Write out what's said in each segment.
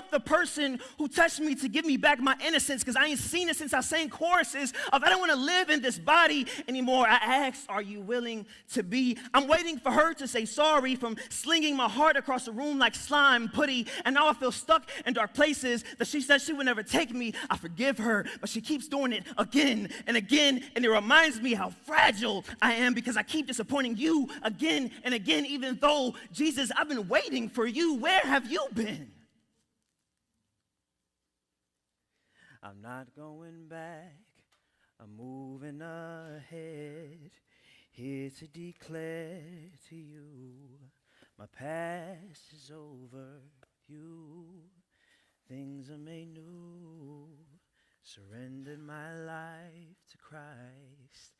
want the person who touched me to give me back my innocence because I ain't seen it since I sang choruses of I don't want to live in this body anymore. I asked, are you willing to be? I'm waiting for her to say sorry from slinging my heart across the room like slime putty, and now I feel stuck in dark places that she said she would never take me. I forgive her, but she keeps doing it again and again, and it reminds me how fragile I am because I keep disappointing you again and again, even though, Jesus, I've been waiting for you. Where have you been? I'm not going back, I'm moving ahead, here to declare to you, my past is over, you, things are made new, surrendered my life to Christ,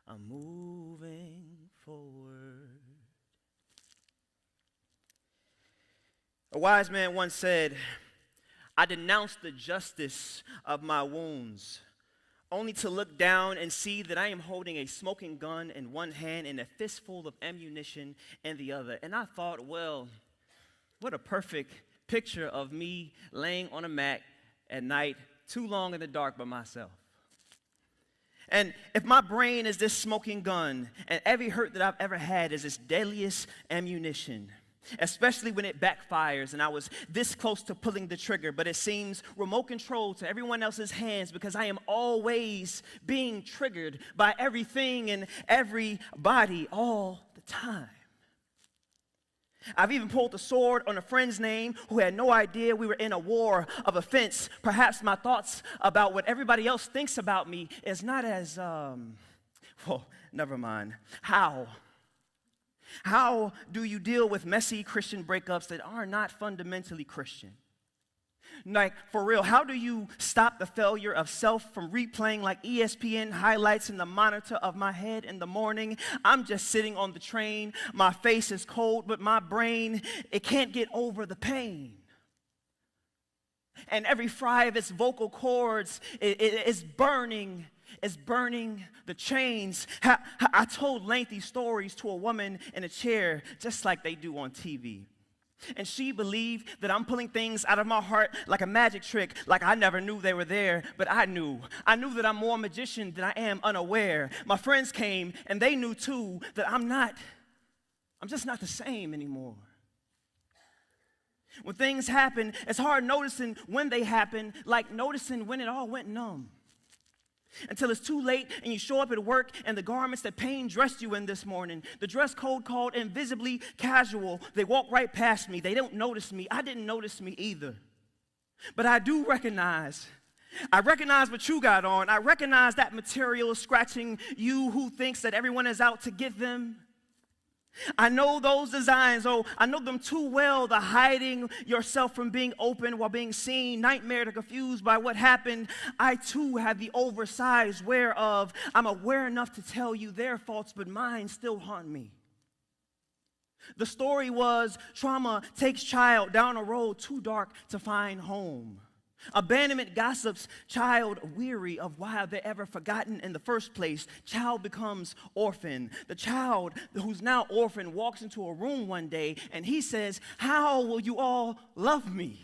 I'm moving forward. A wise man once said, I denounce the justice of my wounds, only to look down and see that I am holding a smoking gun in one hand and a fistful of ammunition in the other. And I thought, well, what a perfect picture of me laying on a mat at night, too long in the dark by myself. And if my brain is this smoking gun, and every hurt that I've ever had is this deadliest ammunition, especially when it backfires and I was this close to pulling the trigger, but it seems remote control to everyone else's hands because I am always being triggered by everything and everybody all the time. I've even pulled the sword on a friend's name who had no idea we were in a war of offense. Perhaps my thoughts about what everybody else thinks about me is not as, well, never mind. How do you deal with messy Christian breakups that are not fundamentally Christian? Like, for real, how do you stop the failure of self from replaying like ESPN highlights in the monitor of my head in the morning? I'm just sitting on the train, my face is cold, but my brain, it can't get over the pain. And every fry of its vocal cords is burning. It's burning the chains. I told lengthy stories to a woman in a chair, just like they do on TV. And she believed that I'm pulling things out of my heart like a magic trick, like I never knew they were there, but I knew. I knew that I'm more a magician than I am unaware. My friends came, and they knew too that I'm just not the same anymore. When things happen, it's hard noticing when they happen, like noticing when it all went numb. Until it's too late and you show up at work and the garments that pain dressed you in this morning, the dress code called invisibly casual, they walk right past me. They don't notice me. I didn't notice me either. But I do recognize what you got on. I recognize that material is scratching you who thinks that everyone is out to get them. I know those designs, I know them too well, the hiding yourself from being open while being seen, nightmare to confused by what happened. I too have the oversized whereof. I'm aware enough to tell you their faults, but mine still haunt me. The story was trauma takes child down a road too dark to find home. Abandonment gossips child weary of why they're ever forgotten in the first place. Child becomes orphan. The child who's now orphan walks into a room one day and he says, how will you all love me?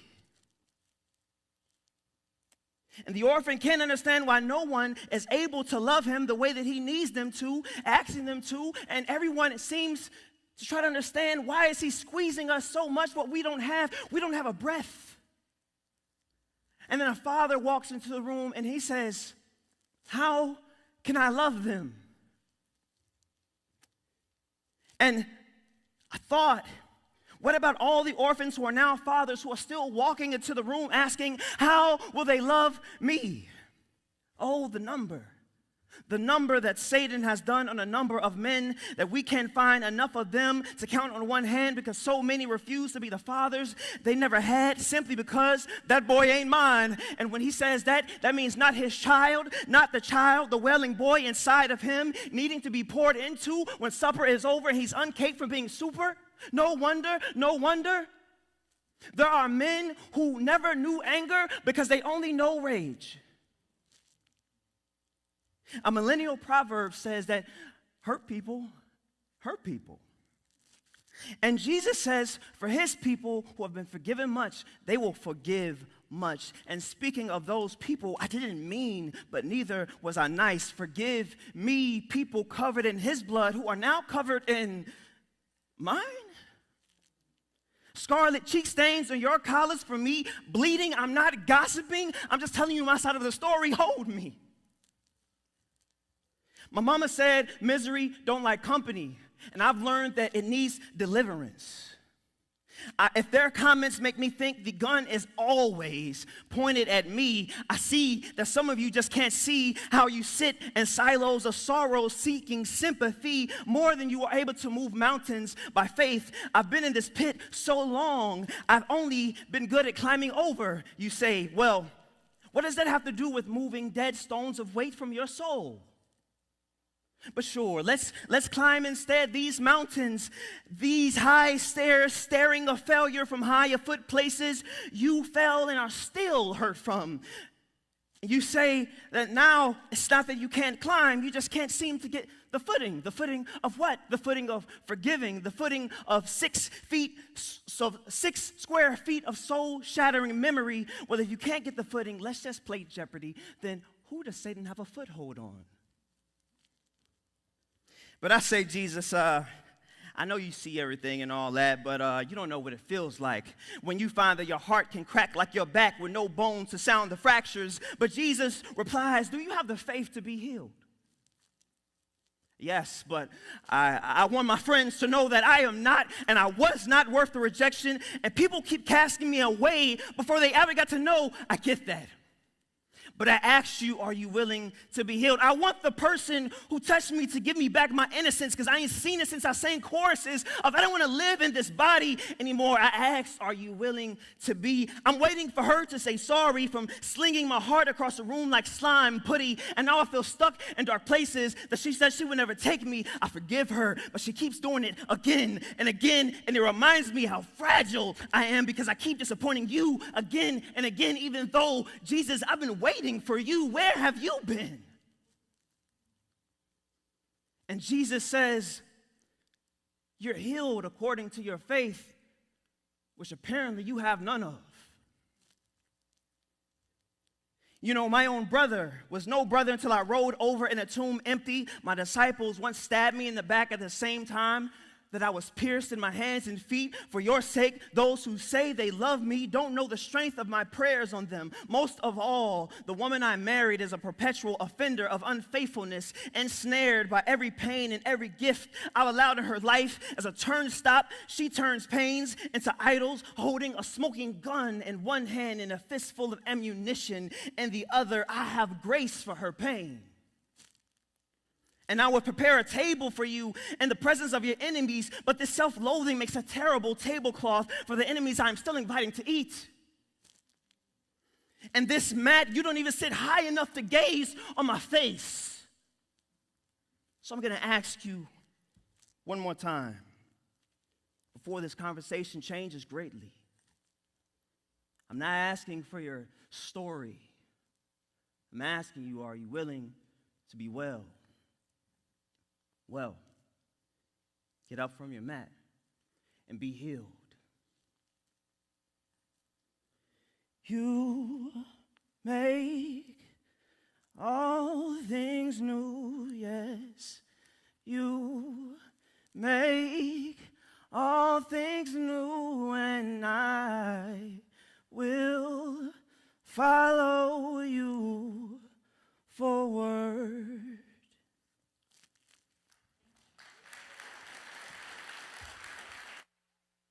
And the orphan can't understand why no one is able to love him the way that he needs them to, asking them to, and everyone seems to try to understand why is he squeezing us so much what we don't have. We don't have a breath. And then a father walks into the room and he says, how can I love them? And I thought, what about all the orphans who are now fathers who are still walking into the room asking, how will they love me? Oh, the number that Satan has done on a number of men that we can't find enough of them to count on one hand because so many refuse to be the fathers they never had simply because that boy ain't mine. And when he says that, that means not his child, not the child, the wailing boy inside of him needing to be poured into when supper is over and he's uncaped from being super. No wonder. There are men who never knew anger because they only know rage. A millennial proverb says that hurt people hurt people. And Jesus says, for his people who have been forgiven much, they will forgive much. And speaking of those people, I didn't mean, but neither was I nice. Forgive me, people covered in his blood who are now covered in mine. Scarlet cheek stains on your collars for me, bleeding. I'm not gossiping. I'm just telling you my side of the story. Hold me. My mama said misery don't like company, and I've learned that it needs deliverance. If their comments make me think the gun is always pointed at me, I see that some of you just can't see how you sit in silos of sorrow seeking sympathy more than you are able to move mountains by faith. I've been in this pit so long, I've only been good at climbing over. You say, well, what does that have to do with moving dead stones of weight from your soul? But sure, let's climb instead these mountains, these high stairs, staring a failure from higher foot places you fell and are still hurt from. You say that now it's not that you can't climb, you just can't seem to get the footing. The footing of what? The footing of forgiving, the footing of 6 square feet of soul-shattering memory. Well, if you can't get the footing, let's just play Jeopardy. Then who does Satan have a foothold on? But I say, Jesus, I know you see everything and all that, but you don't know what it feels like when you find that your heart can crack like your back with no bones to sound the fractures. But Jesus replies, do you have the faith to be healed? Yes, but I want my friends to know that I am not and I was not worth the rejection, and people keep casting me away before they ever got to know I get that. But I asked you, are you willing to be healed? I want the person who touched me to give me back my innocence, because I ain't seen it since I sang choruses of I don't want to live in this body anymore. I asked, are you willing to be? I'm waiting for her to say sorry from slinging my heart across the room like slime putty, and now I feel stuck in dark places that she said she would never take me. I forgive her, but she keeps doing it again and again, and it reminds me how fragile I am because I keep disappointing you again and again, even though, Jesus, I've been waiting for you. Where have you been? And Jesus says, you're healed according to your faith, which apparently you have none of. You know, my own brother was no brother until I rolled over in a tomb empty. My disciples once stabbed me in the back at the same time that I was pierced in my hands and feet. For your sake, those who say they love me don't know the strength of my prayers on them. Most of all, the woman I married is a perpetual offender of unfaithfulness, ensnared by every pain and every gift I've allowed in her life. As a turnstop, she turns pains into idols, holding a smoking gun in one hand and a fistful of ammunition in the other. I have grace for her pain. And I will prepare a table for you in the presence of your enemies, but this self-loathing makes a terrible tablecloth for the enemies I'm still inviting to eat. And this mat, you don't even sit high enough to gaze on my face. So I'm going to ask you one more time before this conversation changes greatly. I'm not asking for your story. I'm asking you, are you willing to be well? Well, get up from your mat and be healed. You make all things new, yes. You make all things new, and I will follow